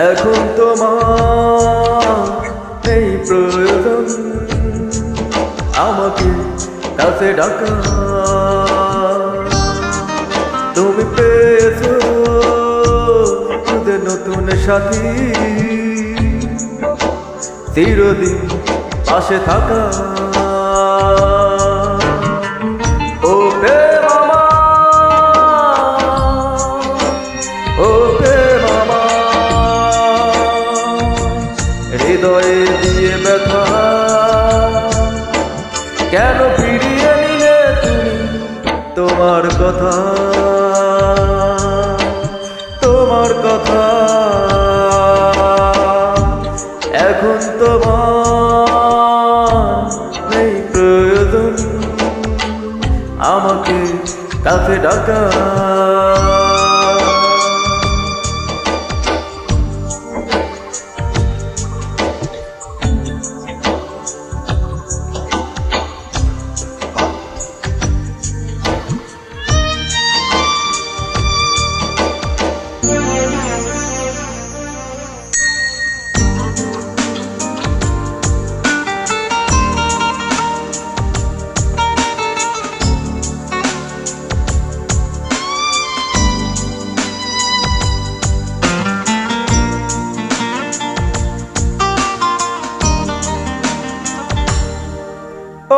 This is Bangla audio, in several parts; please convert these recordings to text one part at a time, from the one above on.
এখন তোমার এই প্রয়োজন আমাকে কাছে ডাকা। তুমি পেয়েছো তোদের নতুন সাথী, চিরদিন পাশে থাকা। ও প্রেম আমার, ও প্রেম আমার, হৃদয়ে দিয়ে ব্যথা কেন ফিরিয়ে নিলে তুমি তোমার কথা, তোমার কথা। এখন তোমার নেই প্রয়োজন আমাকে কাছে ডাকা।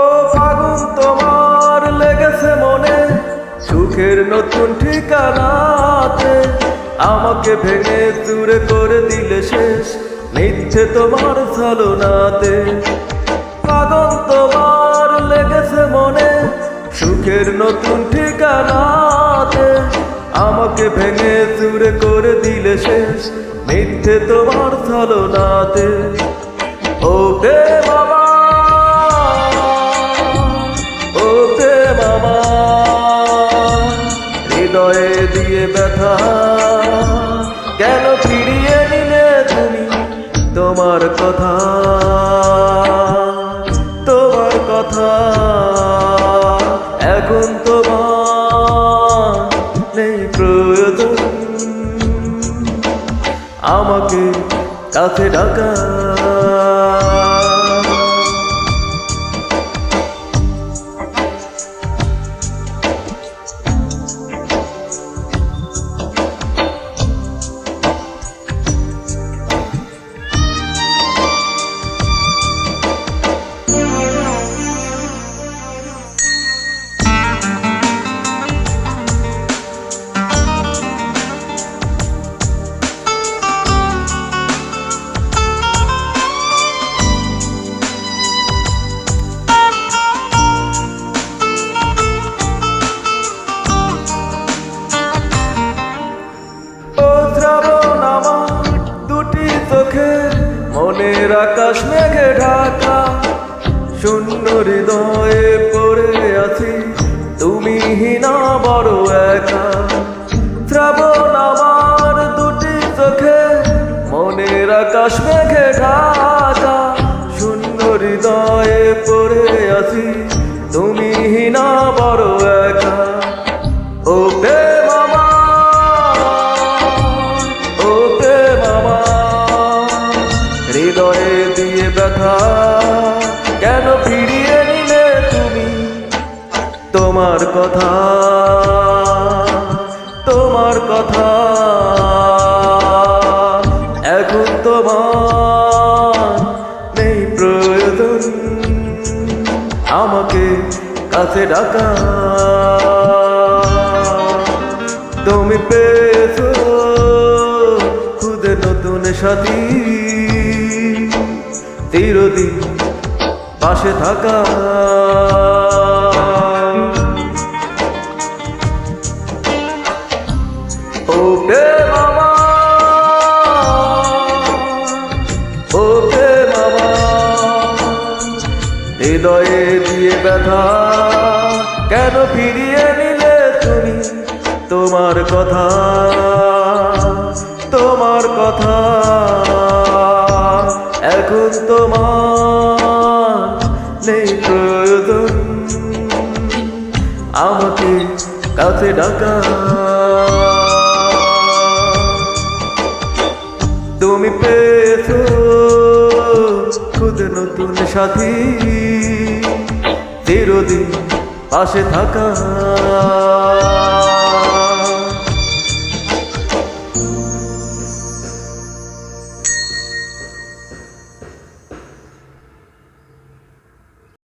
ও ফাগুন তোমার লেগেছে মনে সুখের নতুন ঠিকানাতে, আমাকে ভেঙে চুরে করে দিলে শেষ মিথ্যে তোমার ছলনাতে। ফাগুন তোমার লেগেছে মনে সুখের নতুন ঠিকানাতে, আমাকে ভেঙে চুরে করে দিলে শেষ মিথ্যে তোমার ছলনাতে। ও প্রেম হৃদয়ে দিয়ে ব্যথা কেন ফিরিয়ে নিলে তুমি তোমার কথা, তোমার কথা। এখন তোমার নেই প্রয়োজন আমাকে কাছে ডাকা। মনের আকাশ মেঘে ঢাকা, শূন্য হৃদয়ে পড়ে আছি তুমি হীনা বড় একা। শ্রাবণ আমার দুটি চোখে মনের আকাশ মেঘে ঢাকা, শূন্য হৃদয়ে পড়ে আছি তুমি হীনা বড় একা। ও প্রেম আমার, ও প্রেম আমার, হৃদয়ে দিয়ে ব্যথা কেন ফিরিয়ে নিলে তুমি তোমার কথা, তোমার কথা। এখন তোমার নেই প্রয়োজন আমাকে কাছে ডাকা। তুমি পেয়েছো খুদে নতুন সাথী, চিরদিন পাশে থাকা। ও প্রেম আমার, ও প্রেম আমার, হৃদয়ে দিয়ে ব্যথা কেন ফিরিয়ে নিলে তুমি তোমার কথা, তোমার কথা। এখন তোমার নেই প্রয়োজন আমাকে কাছে ডাকা। তুমি তুমি পেয়েছো খুদে নতুন সাথী, চিরদিন পাশে থাকা।